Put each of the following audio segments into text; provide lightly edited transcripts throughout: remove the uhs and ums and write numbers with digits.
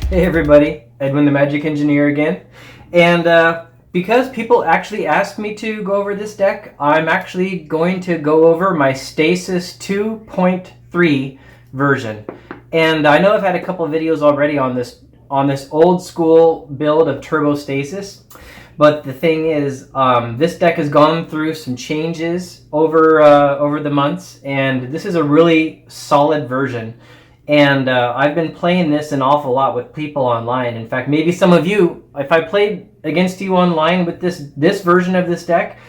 Hey everybody, Edwin the Magic Engineer again. And because people actually asked me to go over this deck, I'm actually going to go over my Stasis 2.3 version. And I know I've had a couple of videos already on this old school build of Turbo Stasis. But the thing is, this deck has gone through some changes over the months, and this is a really solid version. And I've been playing this an awful lot with people online. In fact, maybe some of you, if I played against you online with this version of this deck,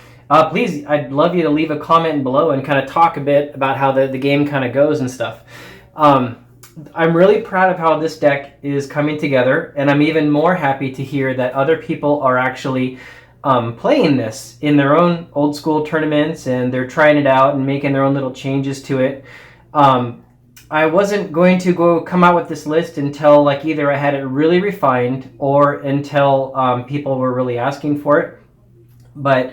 please, I'd love you to leave a comment below and kind of talk a bit about how the game kind of goes and stuff. I'm really proud of how this deck is coming together, and I'm even more happy to hear that other people are actually playing this in their own old school tournaments, and they're trying it out and making their own little changes to it. I wasn't going to come out with this list until like either I had it really refined or until people were really asking for it. But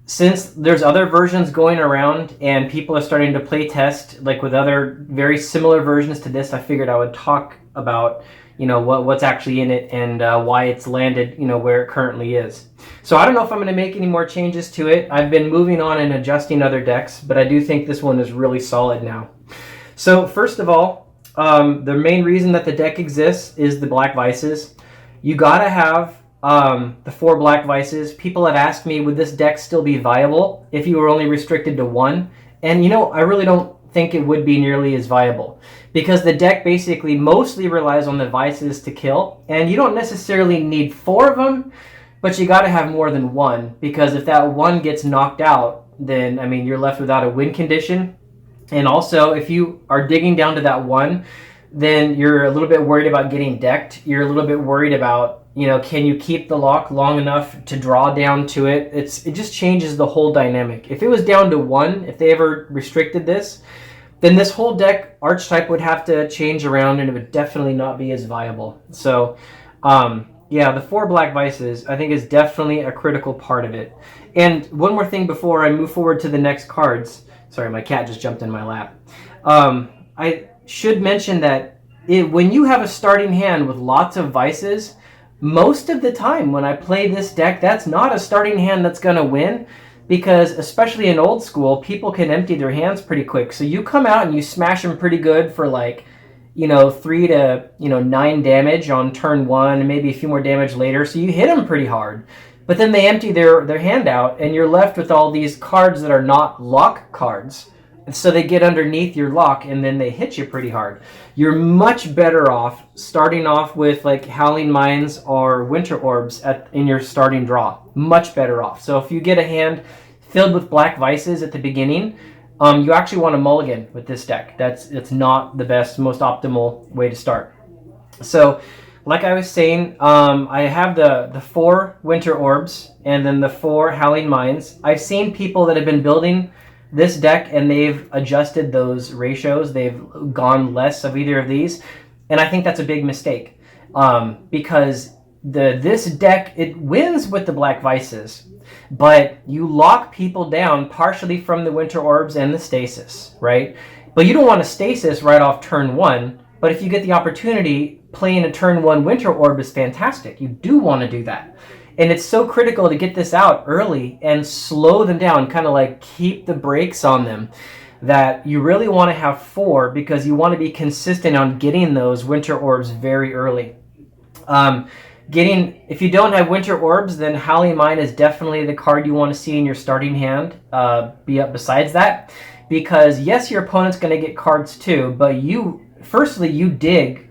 since there's other versions going around and people are starting to play test like with other very similar versions to this, I figured I would talk about what's actually in it and why it's landed where it currently is. So I don't know if I'm going to make any more changes to it. I've been moving on and adjusting other decks, but I do think this one is really solid now. So first of all, the main reason that the deck exists is the Black Vises. You gotta have the 4 Black Vises. People have asked me, would this deck still be viable if you were only restricted to 1? And I really don't think it would be nearly as viable, because the deck basically mostly relies on the Vises to kill, and you don't necessarily need 4 of them, but you gotta have more than 1, because if that 1 gets knocked out, then you're left without a win condition. And also, if you are digging down to that 1, then you're a little bit worried about getting decked. You're a little bit worried about, can you keep the lock long enough to draw down to it? It just changes the whole dynamic. If it was down to 1, if they ever restricted this, then this whole deck archetype would have to change around, and it would definitely not be as viable. So, yeah, the 4 Black Vises, I think, is definitely a critical part of it. And one more thing before I move forward to the next cards. Sorry, my cat just jumped in my lap. I should mention that when you have a starting hand with lots of Vices, most of the time when I play this deck, that's not a starting hand that's going to win, because especially in old school, people can empty their hands pretty quick. So you come out and you smash them pretty good for like, 3 to 9 damage on turn 1, and maybe a few more damage later. So you hit them pretty hard. But then they empty their hand out, and you're left with all these cards that are not lock cards. And so they get underneath your lock, and then they hit you pretty hard. You're much better off starting off with like Howling Mines or Winter Orbs in your starting draw. Much better off. So if you get a hand filled with Black Vises at the beginning, you actually want to mulligan with this deck. It's not the best, most optimal way to start. So, like I was saying, I have the 4 Winter Orbs and then the 4 Howling Mines. I've seen people that have been building this deck and they've adjusted those ratios. They've gone less of either of these. And I think that's a big mistake, because this deck, it wins with the Black Vises, but you lock people down partially from the Winter Orbs and the Stasis, right? But you don't want to Stasis right off turn 1. But if you get the opportunity, playing a turn 1 Winter Orb is fantastic. You do want to do that. And it's so critical to get this out early and slow them down, kind of like keep the brakes on them, that you really want to have 4, because you want to be consistent on getting those Winter Orbs very early. If you don't have Winter Orbs, then Howling Mine is definitely the card you want to see in your starting hand. Be up besides that, because yes, your opponent's going to get cards too, but firstly, you dig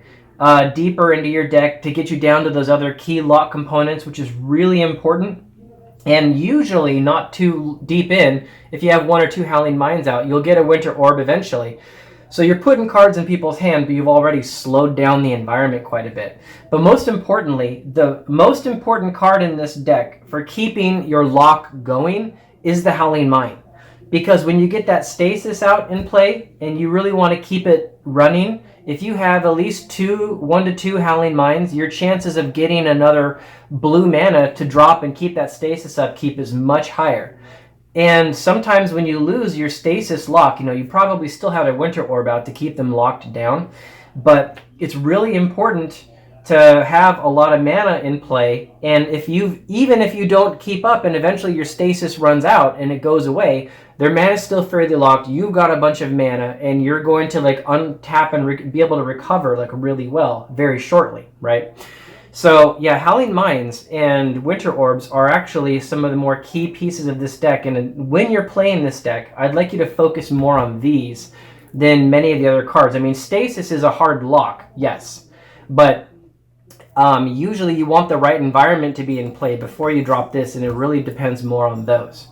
deeper into your deck to get you down to those other key lock components, which is really important. And usually not too deep in. If you have 1 or 2 Howling Mines out, you'll get a Winter Orb eventually. So you're putting cards in people's hand, but you've already slowed down the environment quite a bit. But most importantly, the most important card in this deck for keeping your lock going is the Howling Mine. Because when you get that Stasis out in play and you really want to keep it running, if you have at least 1 to 2 Howling Mines, your chances of getting another blue mana to drop and keep that Stasis upkeep is much higher. And sometimes when you lose your Stasis lock, you probably still have a Winter Orb out to keep them locked down. But it's really important to have a lot of mana in play, and even if you don't keep up and eventually your stasis runs out and it goes away, their mana is still fairly locked. You've got a bunch of mana and you're going to like untap and be able to recover like really well very shortly, right? So yeah, Howling Mines and Winter Orbs are actually some of the more key pieces of this deck, and when you're playing this deck, I'd like you to focus more on these than many of the other cards. I mean, Stasis is a hard lock, yes, but usually you want the right environment to be in play before you drop this, and it really depends more on those.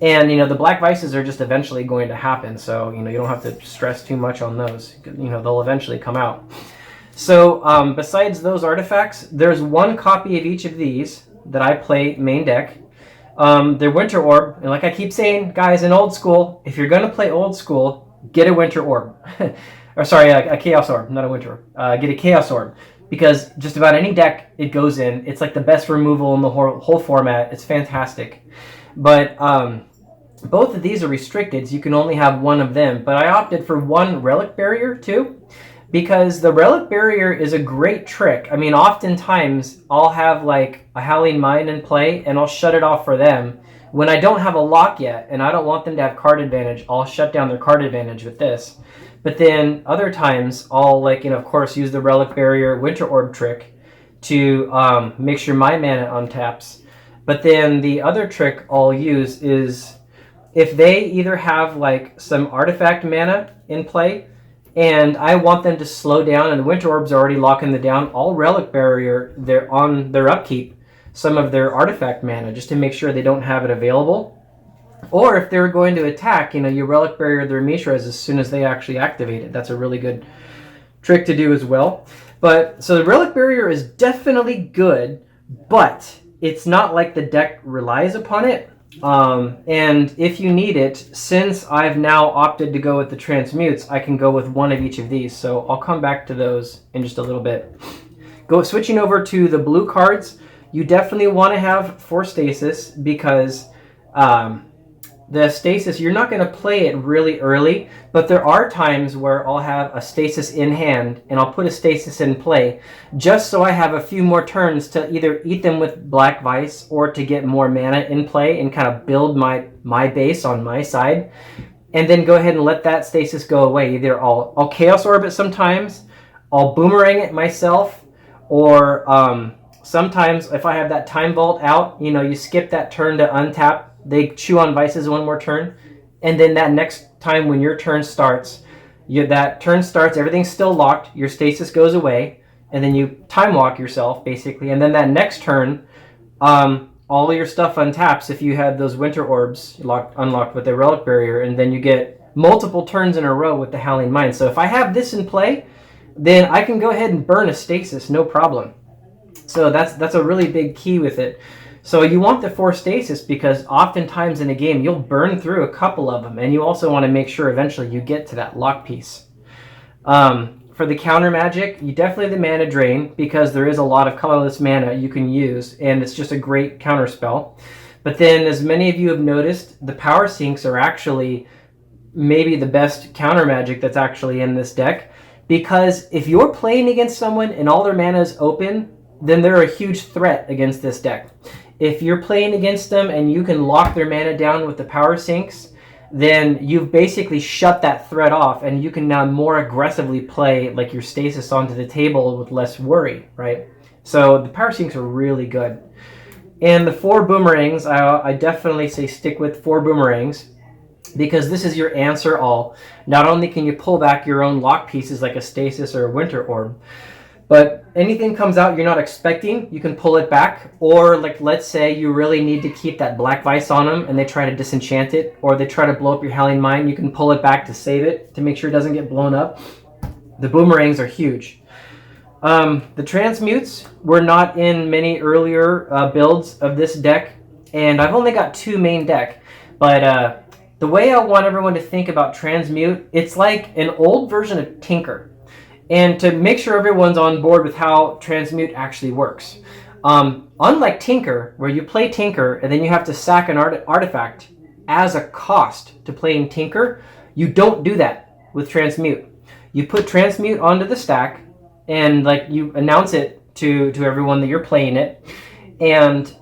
And, you know, the Black Vises are just eventually going to happen, so, you know, you don't have to stress too much on those. You know, they'll eventually come out. So, besides those artifacts, there's one copy of each of these that I play main deck. They're Winter Orb, and like I keep saying, guys, in old school, if you're going to play old school, get a Winter Orb. Or sorry, a Chaos Orb, not a Winter Orb. Get a Chaos Orb. Because just about any deck it goes in, it's like the best removal in the whole format. It's fantastic. But both of these are restricted, so you can only have one of them. But I opted for one Relic Barrier too, because the Relic Barrier is a great trick. I mean, oftentimes I'll have like a Howling Mine in play and I'll shut it off for them. When I don't have a lock yet and I don't want them to have card advantage, I'll shut down their card advantage with this. But then other times I'll, like, you know, of course, use the Relic Barrier Winter Orb trick to make sure my mana untaps. But then the other trick I'll use is if they either have like some artifact mana in play and I want them to slow down and the Winter Orb's already locking them down, I'll Relic Barrier on their upkeep some of their artifact mana just to make sure they don't have it available. Or if they're going to attack, you know, you Relic Barrier their Mishras as soon as they actually activate it. That's a really good trick to do as well. But so the Relic Barrier is definitely good, but it's not like the deck relies upon it. And if you need it, since I've now opted to go with the Transmutes, I can go with one of each of these. So I'll come back to those in just a little bit. Switching over to the blue cards, you definitely want to have 4 Stasis because the Stasis, you're not going to play it really early, but there are times where I'll have a Stasis in hand and I'll put a Stasis in play just so I have a few more turns to either eat them with Black Vise or to get more mana in play and kind of build my base on my side, and then go ahead and let that Stasis go away. Either I'll Chaos Orb it sometimes, I'll Boomerang it myself, or sometimes if I have that Time Vault out, you know, you skip that turn to untap, they chew on Vices one more turn, and then that next time when your turn starts, everything's still locked, your Stasis goes away, and then you Time Walk yourself, basically, and then that next turn, all your stuff untaps if you had those Winter Orbs unlocked with the Relic Barrier, and then you get multiple turns in a row with the Howling Mine. So if I have this in play, then I can go ahead and burn a Stasis, no problem. So that's a really big key with it. So you want the 4 Stasis because oftentimes in a game you'll burn through a couple of them, and you also want to make sure eventually you get to that lock piece. For the counter magic, you definitely the Mana Drain because there is a lot of colorless mana you can use, and it's just a great counter spell. But then, as many of you have noticed, the Power Sinks are actually maybe the best counter magic that's actually in this deck, because if you're playing against someone and all their mana is open, then they're a huge threat against this deck. If you're playing against them and you can lock their mana down with the Power Sinks, then you've basically shut that threat off, and you can now more aggressively play like your Stasis onto the table with less worry, right? So the Power Sinks are really good. And the 4 Boomerangs, I definitely say stick with 4 Boomerangs, because this is your answer all. Not only can you pull back your own lock pieces like a Stasis or a Winter Orb, but anything comes out you're not expecting, you can pull it back. Or like, let's say you really need to keep that Black Vise on them and they try to disenchant it, or they try to blow up your Howling Mine, you can pull it back to save it, to make sure it doesn't get blown up. The Boomerangs are huge. The Transmutes were not in many earlier builds of this deck, and I've only got 2 main deck. But the way I want everyone to think about Transmute, it's like an old version of Tinker. And to make sure everyone's on board with how Transmute actually works. Unlike Tinker, where you play Tinker and then you have to sack an artifact as a cost to playing Tinker, you don't do that with Transmute. You put Transmute onto the stack and like you announce it to everyone that you're playing it. And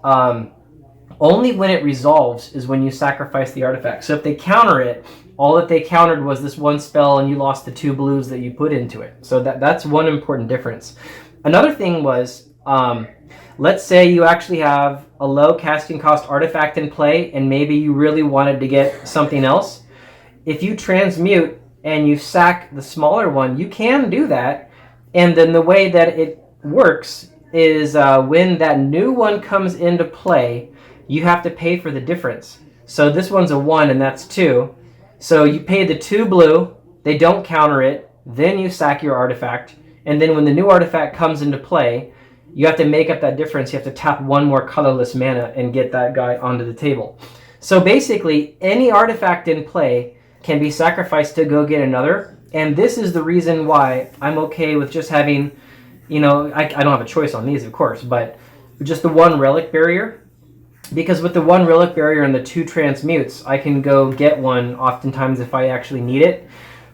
only when it resolves is when you sacrifice the artifact. So if they counter it, all that they countered was this one spell and you lost the 2 blues that you put into it. So that's one important difference. Another thing was, let's say you actually have a low casting cost artifact in play and maybe you really wanted to get something else. If you transmute and you sack the smaller one, you can do that. And then the way that it works is when that new one comes into play, you have to pay for the difference. So this one's a 1 and that's 2. So you pay the 2 blue, they don't counter it, then you sack your artifact, and then when the new artifact comes into play, you have to make up that difference. You have to tap 1 more colorless mana and get that guy onto the table. So basically, any artifact in play can be sacrificed to go get another, and this is the reason why I'm okay with just having, I don't have a choice on these, of course, but just the 1 Relic Barrier. Because with the 1 Relic Barrier and the 2 transmutes, I can go get one oftentimes if I actually need it.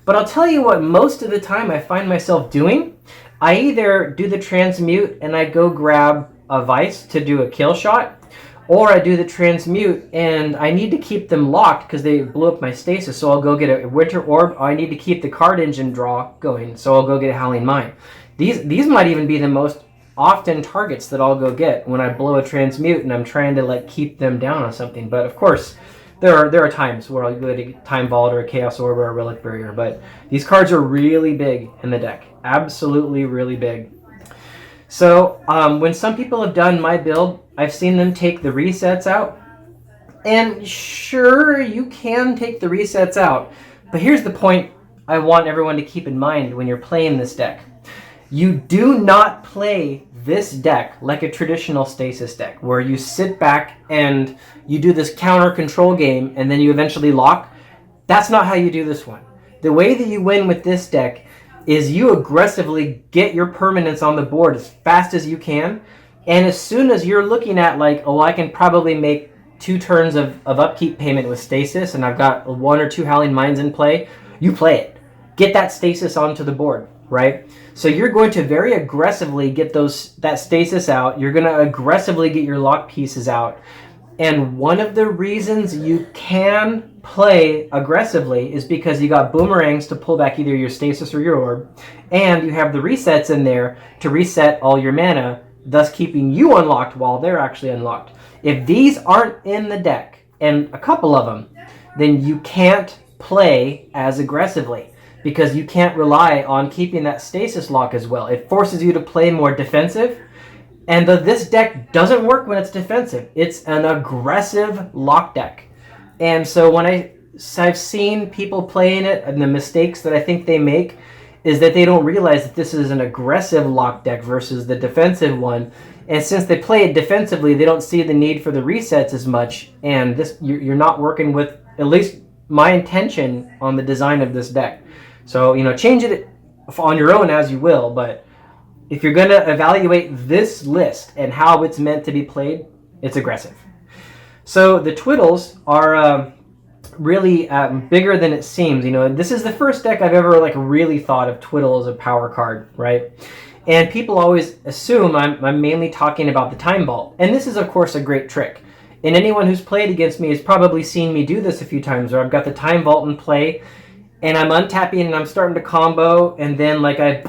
But I'll tell you what, most of the time I find myself doing, I either do the transmute and I go grab a Vise to do a kill shot, or I do the transmute and I need to keep them locked because they blew up my stasis, so I'll go get a Winter Orb, or I need to keep the card engine draw going, so I'll go get a Howling Mine. These might even be the most often targets that I'll go get when I blow a transmute and I'm trying to keep them down on something. But of course, there are times where I'll go to Time Vault or a Chaos Orb or a Relic Barrier. But these cards are really big in the deck, absolutely really big. So when some people have done my build, I've seen them take the resets out, and sure, you can take the resets out. But here's the point I want everyone to keep in mind when you're playing this deck. You do not play this deck like a traditional Stasis deck, where you sit back and you do this counter control game and then you eventually lock. That's not how you do this one. The way that you win with this deck is you aggressively get your permanents on the board as fast as you can, and as soon as you're looking at I can probably make 2 turns of upkeep payment with Stasis and I've got 1 or 2 Howling Mines in play, you play it. Get that Stasis onto the board. Right? So you're going to very aggressively get that stasis out. You're going to aggressively get your lock pieces out. And one of the reasons you can play aggressively is because you got boomerangs to pull back either your stasis or your orb, and you have the resets in there to reset all your mana, thus keeping you unlocked while they're actually unlocked. If these aren't in the deck, and a couple of them, then you can't play as aggressively, because you can't rely on keeping that stasis lock as well. It forces you to play more defensive, and this deck doesn't work when it's defensive. It's an aggressive lock deck. And so when I've seen people playing it, and the mistakes that I think they make is that they don't realize that this is an aggressive lock deck versus the defensive one. And since they play it defensively, they don't see the need for the resets as much, and you're not working with, at least my intention on the design of this deck. So, change it on your own as you will, but if you're going to evaluate this list and how it's meant to be played, it's aggressive. So the Twiddles are really bigger than it seems. This is the first deck I've ever really thought of Twiddle as a power card, right? And people always assume I'm mainly talking about the Time Vault. And this is, of course, a great trick. And anyone who's played against me has probably seen me do this a few times, where I've got the Time Vault in play, and I'm untapping and I'm starting to combo, and then I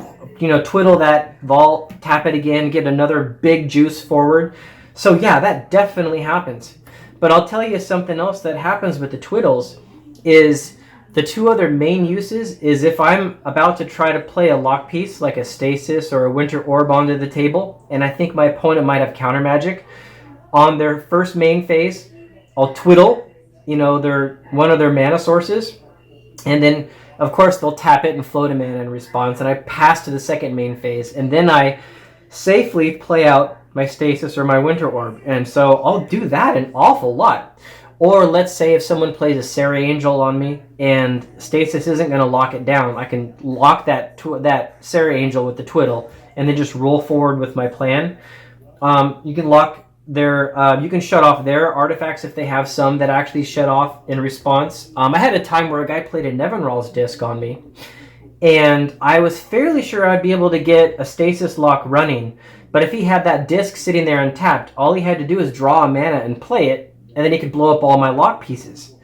twiddle that vault, tap it again, get another big juice forward. So yeah, that definitely happens. But I'll tell you something else that happens with the Twiddles is the 2 other main uses is if I'm about to try to play a lock piece like a Stasis or a Winter Orb onto the table, and I think my opponent might have counter magic, on their first main phase, I'll twiddle, one of their mana sources, and then, of course, they'll tap it and float a mana in response, and I pass to the second main phase, and then I safely play out my Stasis or my Winter Orb. And so I'll do that an awful lot. Or let's say if someone plays a Serra Angel on me and Stasis isn't going to lock it down, I can lock that Serra Angel with the Twiddle and then just roll forward with my plan. You can lock you can shut off their artifacts if they have some that actually shut off in response. I had a time where a guy played a Nevinral's disc on me, and I was fairly sure I'd be able to get a Stasis lock running, But if he had that disc sitting there untapped, all he had to do is draw a mana and play it, and then he could blow up all my lock pieces.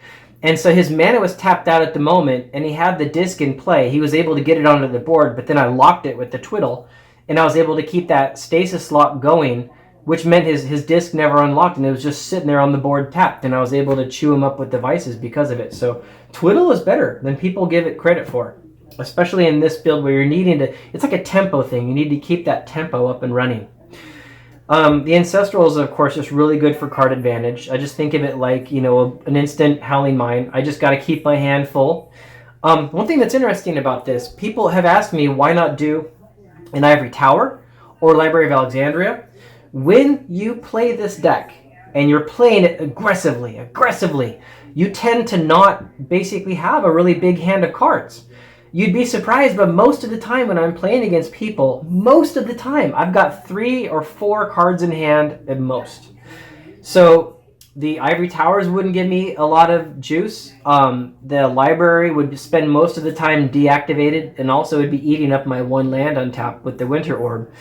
And so his mana was tapped out at the moment, and he had the disc in play. He was able to get it onto the board, but then I locked it with the Twiddle, and I was able to keep that stasis lock going, which meant his disc never unlocked, and it was just sitting there on the board tapped, and I was able to chew him up with devices because of it. So Twiddle is better than people give it credit for, especially in this build where you're needing to, it's like a tempo thing. You need to keep that tempo up and running. The Ancestral is, of course, just really good for card advantage. I just think of it like, you know, an instant Howling Mine. I just got to keep my hand full. One thing that's interesting about this, people have asked me why not do an Ivory Tower or Library of Alexandria. When you play this deck and you're playing it aggressively, you tend to not basically have a really big hand of cards. You'd be surprised, but most of the time when I'm playing against people, most of the time I've got 3 or 4 cards in hand at most. So the Ivory Towers wouldn't give me a lot of juice. The library would spend most of the time deactivated, and also would be eating up my 1 land untapped with the Winter Orb.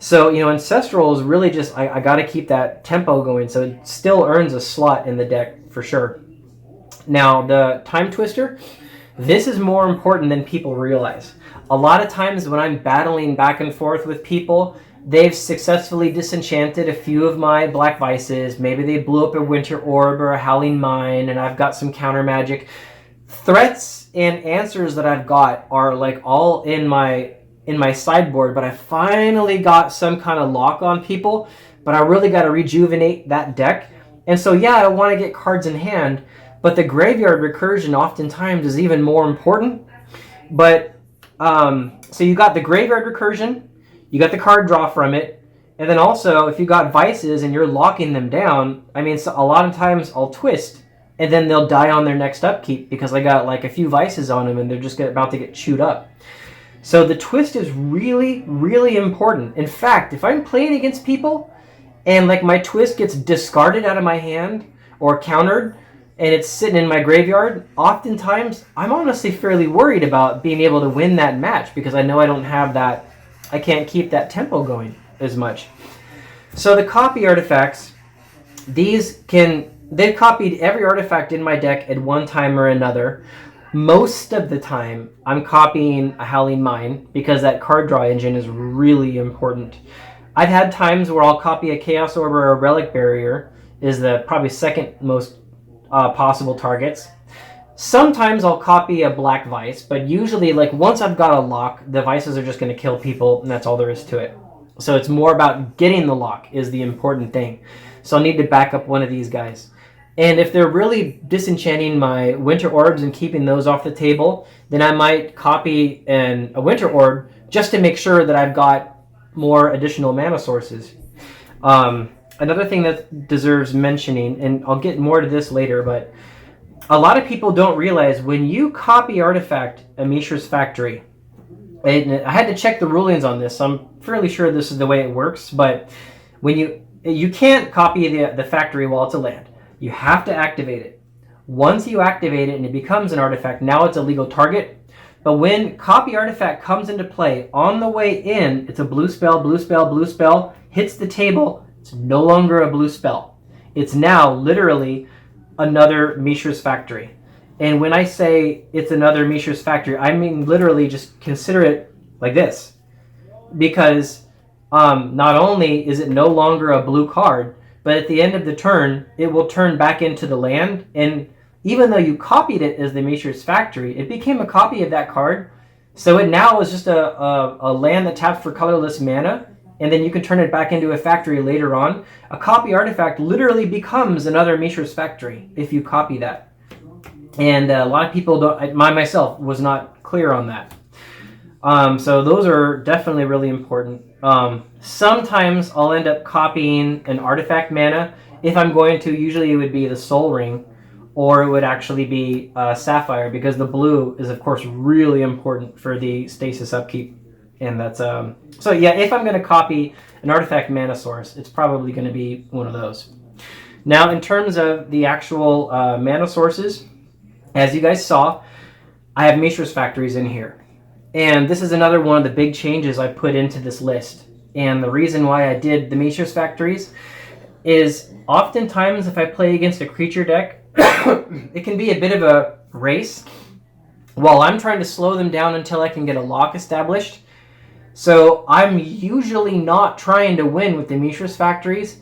So, you know, Ancestral is really just, I got to keep that tempo going, so it still earns a slot in the deck for sure. Now, the Timetwister, this is more important than people realize. A lot of times when I'm battling back and forth with people, they've successfully disenchanted a few of my Black Vises. Maybe they blew up a Winter Orb or a Howling Mine, and I've got some counter magic. Threats and answers that I've got are like all in my sideboard, but I finally got some kind of lock on people, but I really got to rejuvenate that deck. And so, yeah, I want to get cards in hand, but the graveyard recursion oftentimes is even more important. But, so you got the graveyard recursion, you got the card draw from it, and then also, if you got Vices and you're locking them down, I mean, so a lot of times I'll twist, and then they'll die on their next upkeep because I got like a few Vices on them and they're just about to get chewed up. So the twist is really, really important. In fact, if I'm playing against people and like my twist gets discarded out of my hand or countered and it's sitting in my graveyard, oftentimes I'm honestly fairly worried about being able to win that match because I know I don't have that, I can't keep that tempo going as much. So the copy artifacts, they've copied every artifact in my deck at one time or another. Most of the time, I'm copying a Howling Mine because that card draw engine is really important. I've had times where I'll copy a Chaos Orb or a Relic Barrier, is the probably second most possible targets. Sometimes I'll copy a Black Vise, but usually, like once I've got a lock, the Vices are just going to kill people, and that's all there is to it. So it's more about getting the lock is the important thing. So I'll need to back up one of these guys. And if they're really disenchanting my Winter Orbs and keeping those off the table, then I might copy a Winter Orb just to make sure that I've got more additional mana sources. Another thing that deserves mentioning, and I'll get more to this later, but a lot of people don't realize when you copy artifact a Mishra's Factory, and I had to check the rulings on this, so I'm fairly sure this is the way it works, but when you can't copy the factory while it's a land. You have to activate it. Once you activate it and it becomes an artifact, now it's a legal target. But when copy artifact comes into play, on the way in, it's a blue spell, hits the table, it's no longer a blue spell. It's now literally another Mishra's Factory. And when I say it's another Mishra's Factory, I mean literally just consider it like this. Because not only is it no longer a blue card, but at the end of the turn, it will turn back into the land. And even though you copied it as the Mishra's Factory, it became a copy of that card. So it now is just a land that taps for colorless mana, and then you can turn it back into a factory later on. A copy artifact literally becomes another Mishra's Factory if you copy that. And a lot of people don't, myself was not clear on that. So those are definitely really important. Sometimes I'll end up copying an artifact mana. If I'm going to, usually it would be the Soul Ring, or it would actually be Sapphire, because the blue is, of course, really important for the Stasis upkeep. And that's, so yeah, if I'm going to copy an artifact mana source, it's probably going to be one of those. Now, in terms of the actual mana sources, as you guys saw, I have Mishra's Factories in here. And this is another one of the big changes I put into this list. And the reason why I did the Mishra's Factories is oftentimes if I play against a creature deck, it can be a bit of a race while I'm trying to slow them down until I can get a lock established. So I'm usually not trying to win with the Mishra's Factories,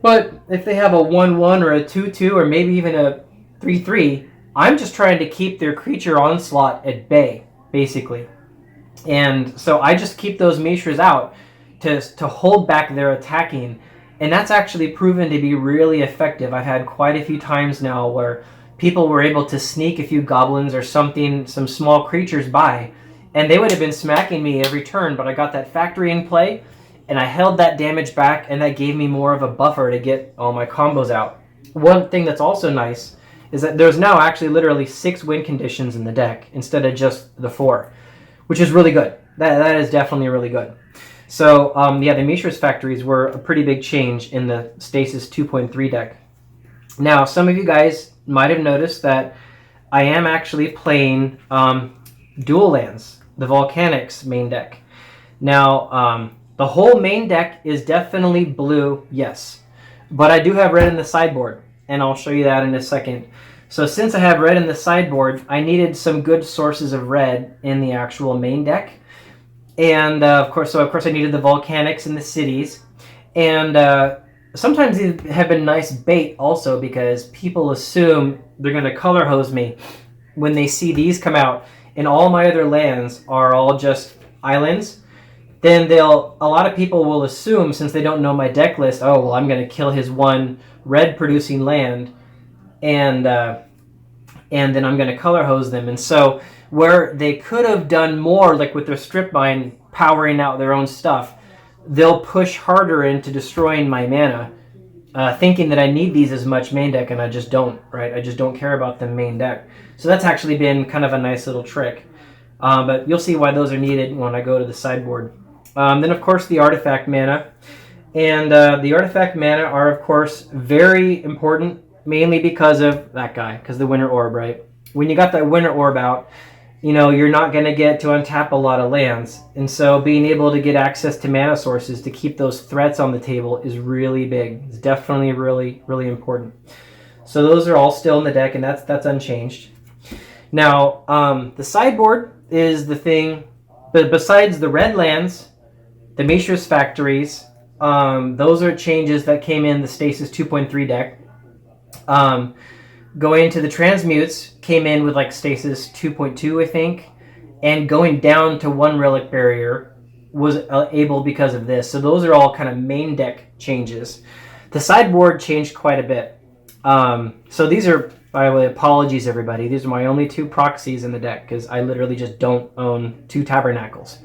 but if they have a 1-1 or a 2-2 or maybe even a 3-3, I'm just trying to keep their creature onslaught at bay, basically. And so I just keep those Mishras out to hold back their attacking, and that's actually proven to be really effective. I've had quite a few times now where people were able to sneak a few goblins or something, some small creatures by, and they would have been smacking me every turn, but I got that factory in play, and I held that damage back, and that gave me more of a buffer to get all my combos out. One thing that's also nice is that there's now actually literally 6 win conditions in the deck instead of just the 4, which is really good. That is definitely really good. So, yeah, the Mishra's Factories were a pretty big change in the Stasis 2.3 deck. Now, some of you guys might have noticed that I am actually playing dual lands, the Volcanics main deck. Now, the whole main deck is definitely blue, yes. But I do have red in the sideboard, and I'll show you that in a second. So since I have red in the sideboard, I needed some good sources of red in the actual main deck. And of course I needed the Volcanics and the cities. And sometimes these have been nice bait also because people assume they're going to color hose me when they see these come out and all my other lands are all just islands. Then a lot of people will assume, since they don't know my deck list, oh, well, I'm going to kill his one red producing land and then I'm going to color hose them. And so where they could have done more, like with their strip mine powering out their own stuff, they'll push harder into destroying my mana, thinking that I need these as much main deck, and I just don't, right? I just don't care about the main deck. So that's actually been kind of a nice little trick. But you'll see why those are needed when I go to the sideboard. Then, of course, the artifact mana. And the artifact mana are, of course, very important, mainly because of that guy, because the Winter Orb, right? When you got that Winter Orb out, you know, you're not going to get to untap a lot of lands. And so being able to get access to mana sources to keep those threats on the table is really big. It's definitely really, really important. So those are all still in the deck, and that's unchanged. Now, the sideboard is the thing, but besides the red lands, the Mishra's Factories, those are changes that came in the Stasis 2.3 deck. Going into the Transmutes came in with like Stasis 2.2, I think, and going down to 1 Relic Barrier was able because of this. So those are all kind of main deck changes. The sideboard changed quite a bit. So these are, by the way, apologies everybody, these are my only 2 proxies in the deck because I literally just don't own 2 Tabernacles.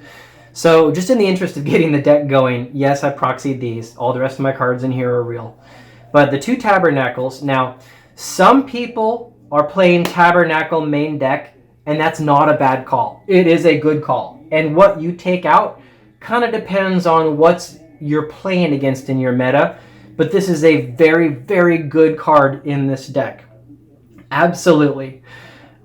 So just in the interest of getting the deck going, yes, I proxied these. All the rest of my cards in here are real. But the 2 Tabernacles, now, some people are playing Tabernacle main deck, and that's not a bad call. It is a good call. And what you take out kind of depends on what you're playing against in your meta. But this is a very, very good card in this deck. Absolutely.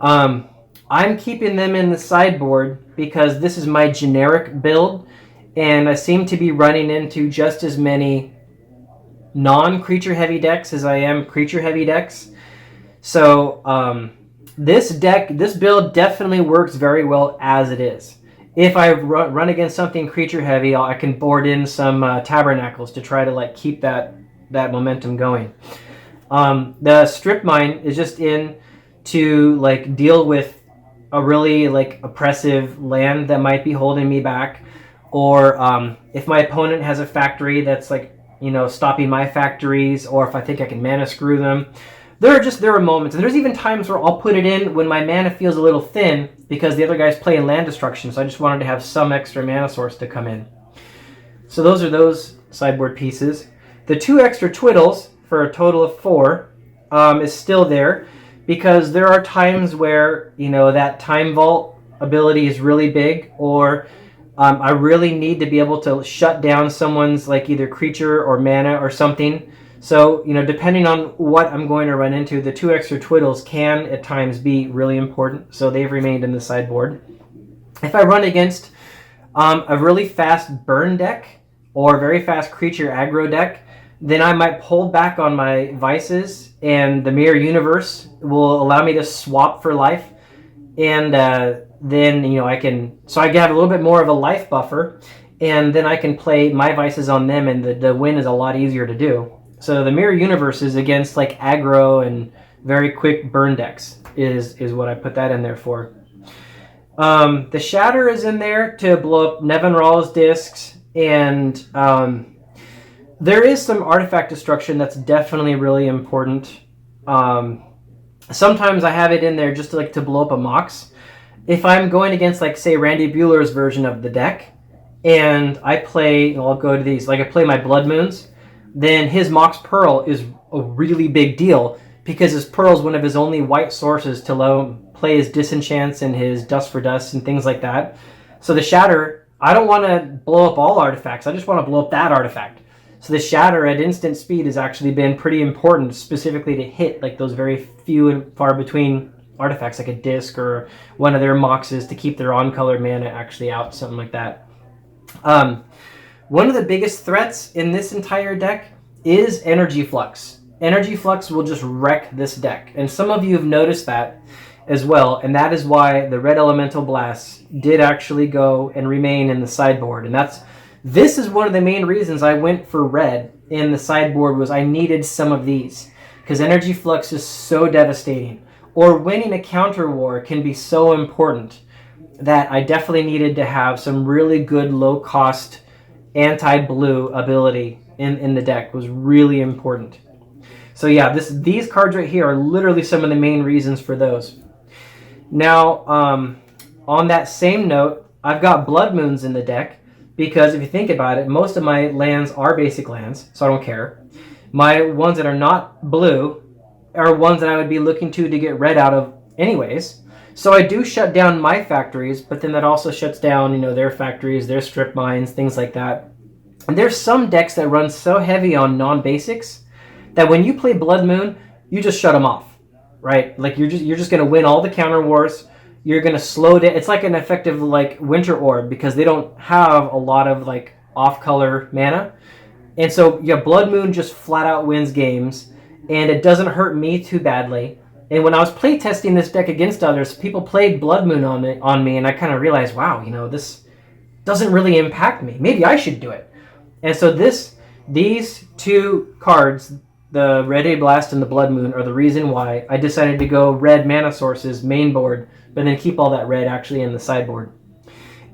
I'm keeping them in the sideboard because this is my generic build, and I seem to be running into just as many non-creature heavy decks as I am creature heavy decks. So this build definitely works very well as it is. If I run against something creature heavy, I can board in some Tabernacles to try to like keep that momentum going. The strip mine is just in to like deal with a really like oppressive land that might be holding me back, or if my opponent has a factory that's like, you know, stopping my factories, or if I think I can mana screw them. There are moments, and there's even times where I'll put it in when my mana feels a little thin because the other guy's playing land destruction, so I just wanted to have some extra mana source to come in. So those are those sideboard pieces. The 2 extra Twiddles for a total of 4 is still there because there are times where, you know, that Time Vault ability is really big, or I really need to be able to shut down someone's like either creature or mana or something. So, you know, depending on what I'm going to run into, the 2 extra Twiddles can at times be really important. So they've remained in the sideboard. If I run against a really fast burn deck, or very fast creature aggro deck, then I might hold back on my Vices, and the Mirror Universe will allow me to swap for life. And then, you know, I can have a little bit more of a life buffer, and then I can play my Vices on them, and the win is a lot easier to do. So the Mirror Universe is against like aggro and very quick burn decks is what I put that in there for. The Shatter is in there to blow up Nevin Rawls discs, and there is some artifact destruction that's definitely really important. Sometimes I have it in there just to blow up a Mox. If I'm going against, like, say, Randy Bueller's version of the deck, and I play, I'll go to these, like I play my Blood Moons, then his Mox Pearl is a really big deal, because his Pearl is one of his only white sources to play his Disenchants and his Dust for Dust and things like that. So the Shatter, I don't want to blow up all artifacts, I just want to blow up that artifact. So the Shatter at instant speed has actually been pretty important, specifically to hit like those very few and far between artifacts, like a disc or one of their Moxes, to keep their on-color mana actually out, something like that. One of the biggest threats in this entire deck is Energy Flux. Energy Flux will just wreck this deck, and some of you have noticed that as well, and that is why the Red Elemental Blasts did actually go and remain in the sideboard. And this is one of the main reasons I went for red in the sideboard, was I needed some of these, because Energy Flux is so devastating, or winning a counter war can be so important, that I definitely needed to have some really good low cost anti-blue ability in the deck. Was really important. So yeah, these cards right here are literally some of the main reasons for those. Now, on that same note, I've got Blood Moons in the deck, because if you think about it, most of my lands are basic lands, so I don't care. My ones that are not blue are ones that I would be looking to get red out of anyways. So I do shut down my factories, but then that also shuts down, you know, their factories, their strip mines, things like that. And there's some decks that run so heavy on non-basics that when you play Blood Moon, you just shut them off, right? Like you're just going to win all the counter wars. You're going to slow down. It's like an effective like Winter Orb, because they don't have a lot of like off-color mana. And so yeah, Blood Moon just flat out wins games, and it doesn't hurt me too badly. And when I was playtesting this deck against others, people played Blood Moon on me, and I kind of realized, wow, you know, this doesn't really impact me. Maybe I should do it. And so these two cards, the Red A Blast and the Blood Moon, are the reason why I decided to go red mana sources main board, but then keep all that red actually in the sideboard.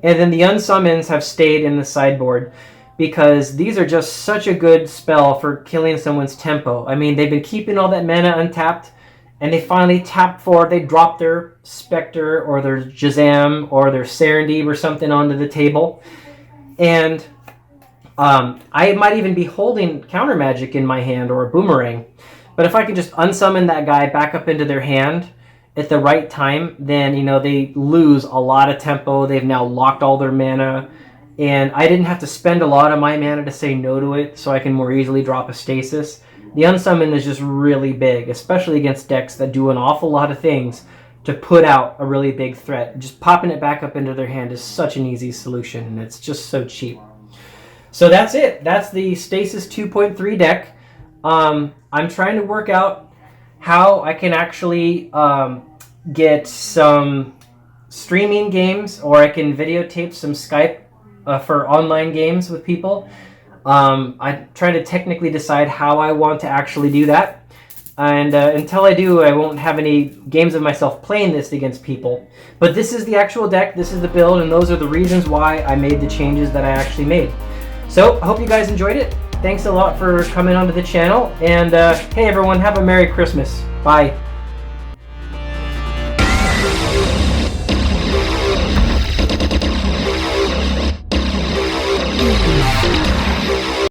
And then the Unsummons have stayed in the sideboard, because these are just such a good spell for killing someone's tempo. I mean, they've been keeping all that mana untapped, and they finally tap for it. They drop their Spectre or their Jazam or their Serendib or something onto the table. And I might even be holding Counter Magic in my hand or a Boomerang. But if I can just unsummon that guy back up into their hand at the right time, then, you know, they lose a lot of tempo. They've now locked all their mana. And I didn't have to spend a lot of my mana to say no to it, so I can more easily drop a Stasis. The Unsummon is just really big, especially against decks that do an awful lot of things to put out a really big threat. Just popping it back up into their hand is such an easy solution, and it's just so cheap. So that's it. That's the Stasis 2.3 deck. I'm trying to work out how I can actually get some streaming games, or I can videotape some Skype for online games with people. I try to technically decide how I want to actually do that. And until I do, I won't have any games of myself playing this against people. But this is the actual deck, this is the build, and those are the reasons why I made the changes that I actually made. So, I hope you guys enjoyed it. Thanks a lot for coming onto the channel. And hey everyone, have a Merry Christmas. Bye.